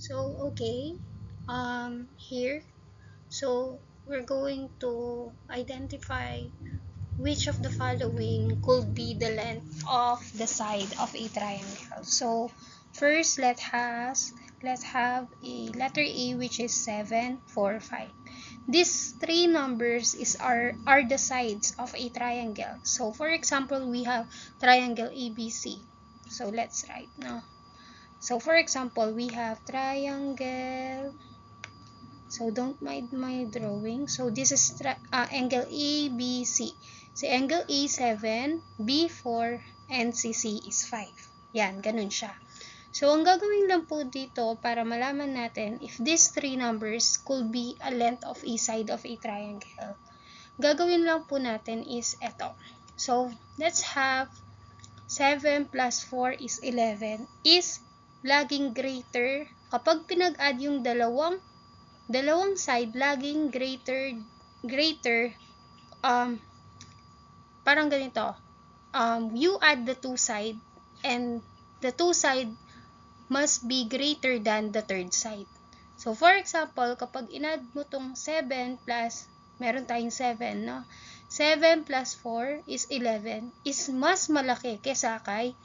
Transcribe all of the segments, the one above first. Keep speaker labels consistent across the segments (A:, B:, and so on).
A: Okay, here, so we're going to identify which of the following could be the length of the side of a triangle. So first, let's have a letter A, which is 7, 4, 5. These three numbers are the sides of a triangle. So for example, we have triangle ABC. So let's write now. So for example, we have triangle. So don't mind my drawing. So this is angle ABC. Si angle A 7, B 4, and C is 5. Yan, ganun siya. So ang gagawin lang po dito para malaman natin if these three numbers could be a length of a side of a triangle, gagawin lang po natin is eto. So let's have 7 plus 4 is 11 is laging greater kapag pinag-add yung dalawang side, laging greater parang ganito, you add the two side and the two side must be greater than the third side. So for example, kapag in-add mo tong 7 plus, meron tayong 7, no? 7 plus 4 is 11 is mas malaki kesa kay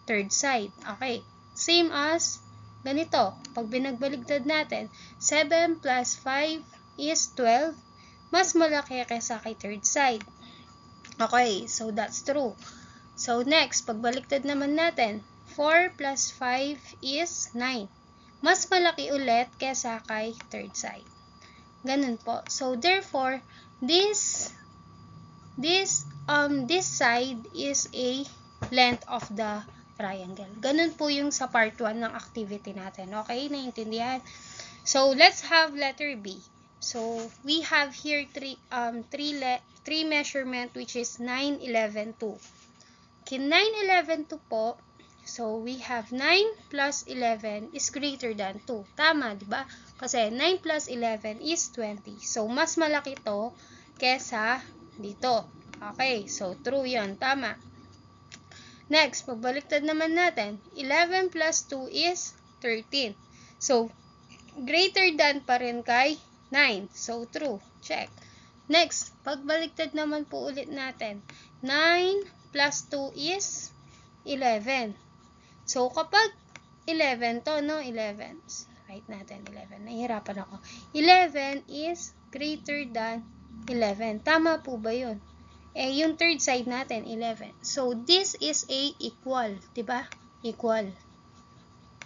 A: third side. Okay. Same as ganito. Pag binagbaligtad natin, 7 plus 5 is 12. Mas malaki kaysa kay third side. Okay. So, that's true. So, next, pagbaliktad naman natin, 4 plus 5 is 9. Mas malaki ulit kaysa kay third side. Ganun po. So, therefore, this side is a length of the triangle. Ganun po yung sa part 1 ng activity natin. Okay? Naintindihan? So, let's have letter B. So, we have here three measurement, which is 9, 11, 2. Okay, 9, 11, 2 po. So, we have 9 plus 11 is greater than 2. Tama, di ba? Kasi 9 plus 11 is 20. So, mas malaki to kesa dito. Okay, so true yon, tama. Next, pagbaliktad naman natin, 11 plus 2 is 13. So, greater than pa rin kay 9. So, true. Check. Next, pagbaliktad naman po ulit natin, 9 plus 2 is 11. So, kapag 11 to, no? 11. Write natin 11. Nahihirapan ako. 11 is greater than 11. Tama po ba yun? Eh, yung third side natin, 11. So, this is a equal. Diba? Equal.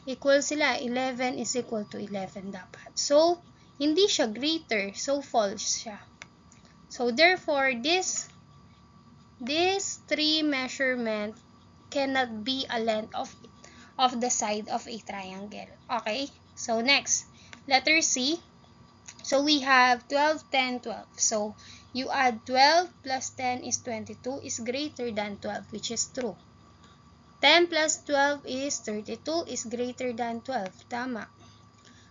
A: Equal sila. 11 is equal to 11 dapat. So, hindi siya greater. So, false siya. So, therefore, this three measurement cannot be a length of the side of a triangle. Okay? So, next. Letter C. So, we have 12, 10, 12. So, you add 12 plus 10 is 22 is greater than 12, which is true. 10 plus 12 is 32 is greater than 12. Tama.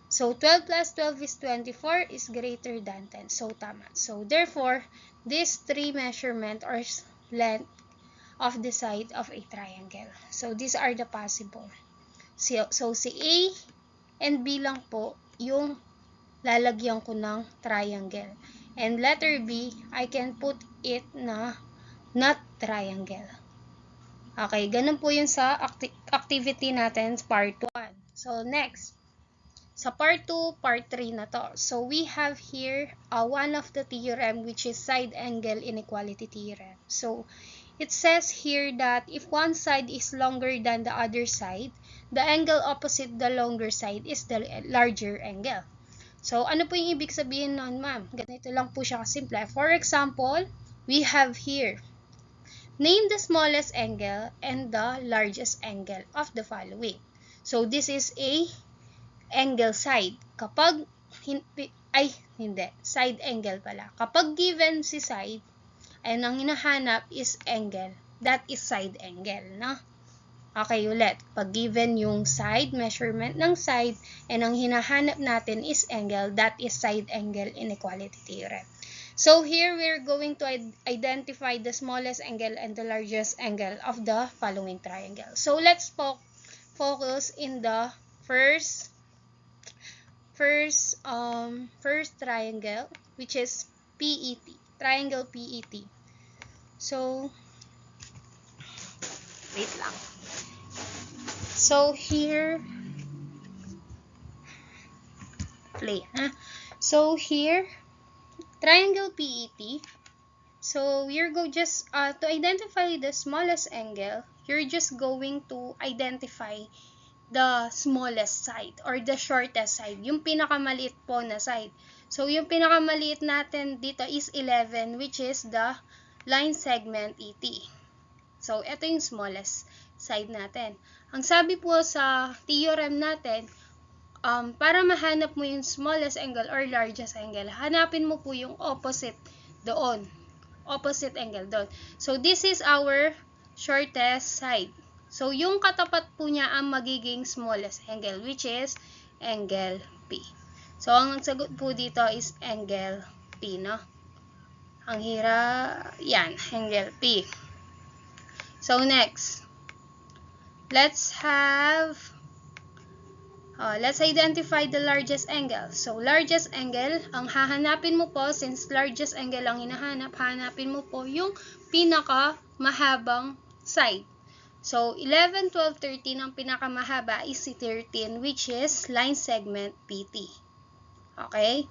A: So, 12 plus 12 is 24 is greater than 10. So, tama. So, therefore, these three measurement or length of the side of a triangle. So, these are the possible. So, si A and B lang po yung lalagyan ko ng triangle. And letter B, I can put it na not triangle. Okay, ganun po yung sa activity natin part 1. So, next. Sa part 2, part 3 na to. So, we have here one of the theorem, which is side angle inequality theorem. So, it says here that if one side is longer than the other side, the angle opposite the longer side is the larger angle. So, ano po yung ibig sabihin nun, ma'am? Ganito lang po siya kasimple. For example, we have here, name the smallest angle and the largest angle of the following. So, this is a angle side. Kapag, side angle pala. Kapag given si side, ay ang hinahanap is angle. That is side angle, no? Okay, ulit. Pag given yung side, measurement ng side, and ang hinahanap natin is angle, that is side angle inequality theorem. So, here we're going to identify the smallest angle and the largest angle of the following triangle. So, let's focus in the first triangle, which is PET, triangle PET. So, wait lang. So, here, So, here, triangle PET. So, you're just, to identify the smallest angle, you're just going to identify the smallest side or the shortest side, yung pinakamaliit po na side. So, yung pinakamaliit natin dito is 11, which is the line segment ET. So, ito yung smallest side natin. Ang sabi po sa theorem natin, para mahanap mo yung smallest angle or largest angle, hanapin mo po yung opposite doon. Opposite angle doon. So, this is our shortest side. So, yung katapat po niya ang magiging smallest angle, which is angle P. So, ang sagot po dito is angle P, no? Ang yan, angle P. So, next. Let's identify the largest angle. So, largest angle, ang hahanapin mo po, since largest angle ang hinahanap, hanapin mo po yung pinaka mahabang side. So, 11, 12, 13, ang pinakamahaba is si 13, which is line segment PT. Okay?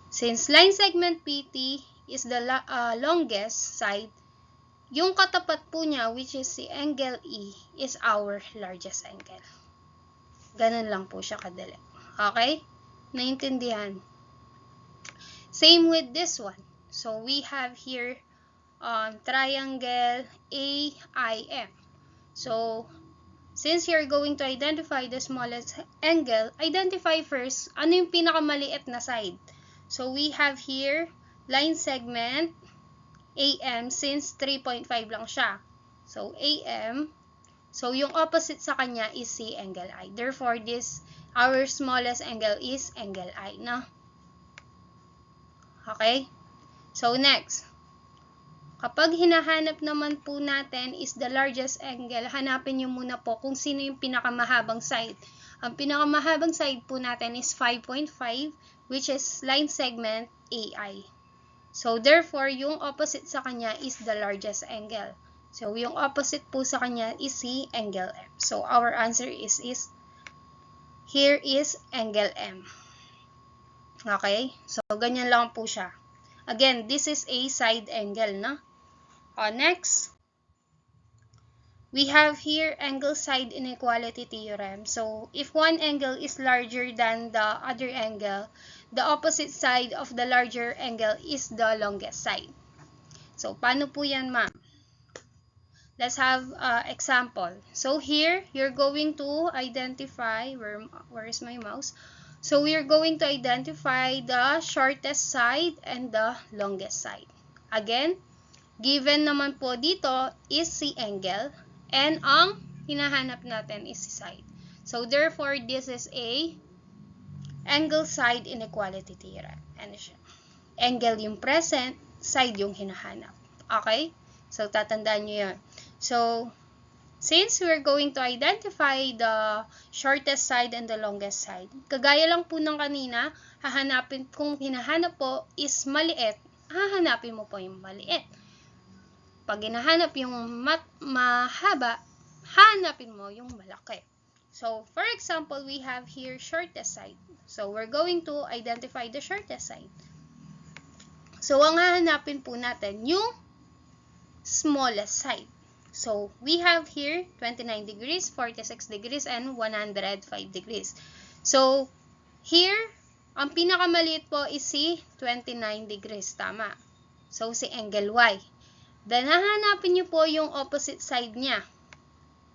A: Since line segment PT is the longest side, yung katapat po niya, which is si angle E, is our largest angle. Ganun lang po siya kadali. Okay? Naintindihan? Same with this one. So, we have here triangle AIM. So, since you're going to identify the smallest angle, identify first ano yung pinakamaliit na side. So, we have here line segment AM since 3.5 lang siya. So, AM. So, yung opposite sa kanya is si angle I. Therefore, our smallest angle is angle I, no? Okay? So, next. Kapag hinahanap naman po natin is the largest angle, hanapin nyo muna po kung sino yung pinakamahabang side. Ang pinakamahabang side po natin is 5.5, which is line segment AI. So, therefore, yung opposite sa kanya is the largest angle. So, yung opposite po sa kanya is si angle M. So, our answer is here is angle M. Okay? So, ganyan lang po siya. Again, this is a side angle, no? Next, we have here angle side inequality theorem. So, if one angle is larger than the other angle, the opposite side of the larger angle is the longest side. So, paano po yan, ma'am? Let's have example. So, here, you're going to identify, where is my mouse? So, we're going to identify the shortest side and the longest side. Again, given naman po dito is si angle and ang hinahanap natin is si side. So, therefore, this is a angle side inequality theorem. Ano siya? Angle yung present, side yung hinahanap. Okay? So, tatandaan nyo yun. So, since we're going to identify the shortest side and the longest side, kagaya lang po ng kanina, hahanapin, kung hinahanap po is maliit, hahanapin mo po yung maliit. Pag hinahanap yung mahaba, hanapin mo yung malaki. So, for example, we have here shortest side. So, we're going to identify the shortest side. So, ang hahanapin po natin yung smallest side. So, we have here 29 degrees, 46 degrees, and 105 degrees. So, here, ang pinakamaliit po is si 29 degrees. Tama. So, si angle Y. Then, hahanapin nyo po yung opposite side niya.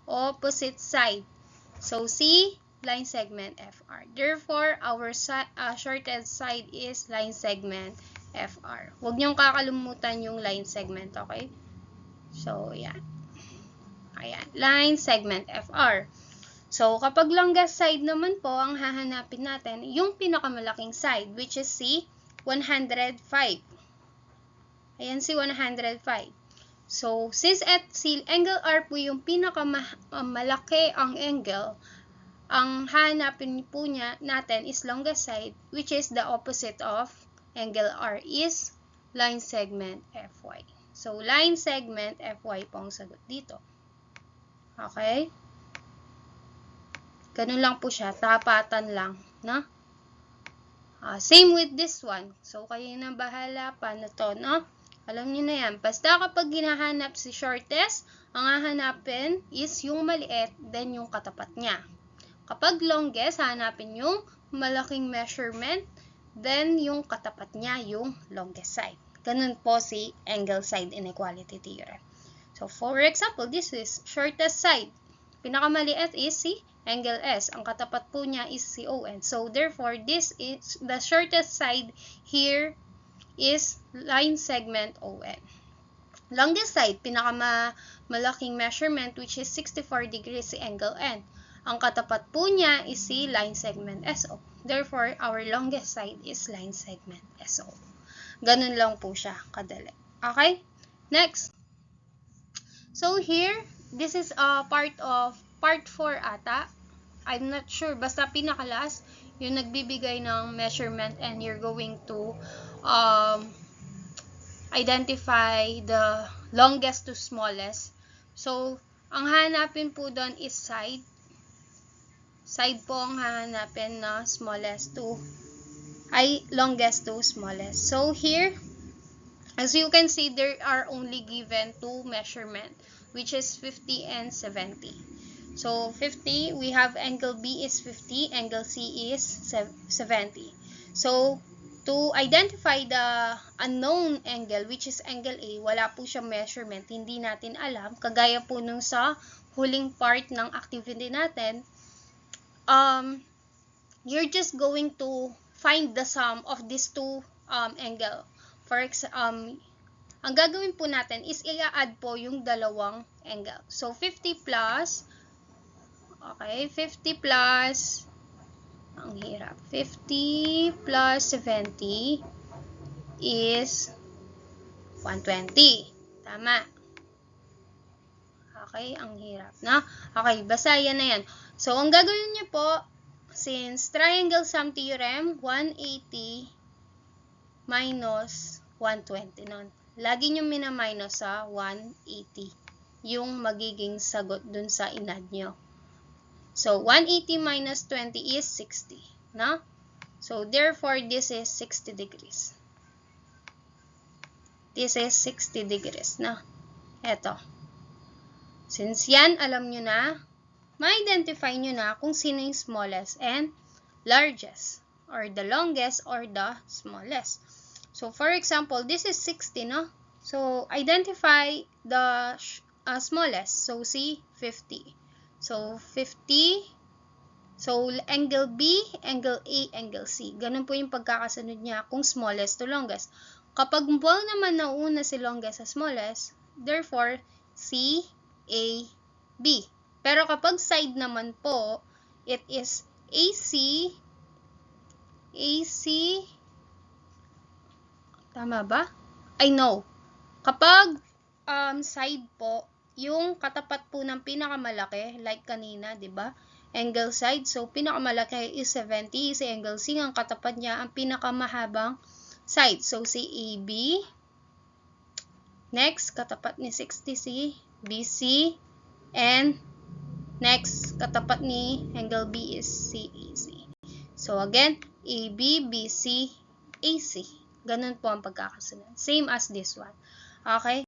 A: Opposite side. So, si line segment FR. Therefore, our shortest side is line segment FR. Huwag nyong kakalimutan yung line segment, okay? So, yan. Ayan, line segment FR. So, kapag longest side naman po, ang hahanapin natin yung pinakamalaking side, which is si 105. Ayan si 105. So, since si angle R po yung pinakamalaki ang angle, ang hahanapin po natin is longest side, which is the opposite of angle R is line segment FY. So, line segment FY po ang sagot dito. Okay? Ganun lang po siya. Tapatan lang. No? Same with this one. So, kayo na bahala paano to, no? Alam niyo na yan. Basta kapag hinahanap si shortest, ang hahanapin is yung maliit, then yung katapat niya. Kapag longest, hahanapin yung malaking measurement, then yung katapat niya, yung longest side. Ganun po si angle side inequality theorem. So, for example, this is shortest side. Pinakamaliit is si angle S. Ang katapat po niya is si ON. So, therefore, this is the shortest side here is line segment ON. Longest side, pinakamalaking measurement, which is 64 degrees si angle N. Ang katapat po niya is si line segment SO. Therefore, our longest side is line segment SO. Ganun lang po siya kadali. Okay? Next. So, here, this is a part of part 4 ata. I'm not sure. Basta pinakalas, yung nagbibigay ng measurement and you're going to identify the longest to smallest. So, ang hanapin po doon is side. Side po ang hahanapin na longest to smallest. So, here, as you can see, there are only given two measurement, which is 50 and 70. So, 50, we have angle B is 50, angle C is 70. So, to identify the unknown angle, which is angle A, wala po siyang measurement, hindi natin alam. Kagaya po nung sa huling part ng activity natin, you're just going to find the sum of these two angle. For example, ang gagawin po natin is i-add po yung dalawang angle. So, 50 plus, okay, 50 plus, ang hirap, 50 plus 70 is 120. Tama. Okay, ang hirap, na? Okay, basta yan na yan. So, ang gagawin niyo po, since triangle sum theorem, 180 minus 120 nun. Lagi nyo mina-minus sa 180 yung magiging sagot dun sa inad nyo. So, 180 minus 20 is 60. No? So, therefore, this is 60 degrees. This is 60 degrees. No? Eto. Since yan, alam nyo na, ma-identify nyo na kung sino yung smallest and largest, or the longest or the smallest. So, for example, this is 60, no? So, identify the smallest. So, see, 50. So, 50. So, angle B, angle A, angle C. Ganun po yung pagkakasunod niya kung smallest to longest. Kapag po naman nauna si longest sa smallest, therefore, C, A, B. Pero kapag side naman po, it is AC, tama ba? I know. Kapag side po, yung katapat po ng pinakamalaki, like kanina, di ba? Angle side, so pinakamalaki is 70, si angle C, ang katapat niya, ang pinakamahabang side. So, si AB, next, katapat ni 60 si BC, and next, katapat ni angle B is CAC. So, again, AB, BC, AC. Ganun po ang pagkakasunod. Same as this one. Okay?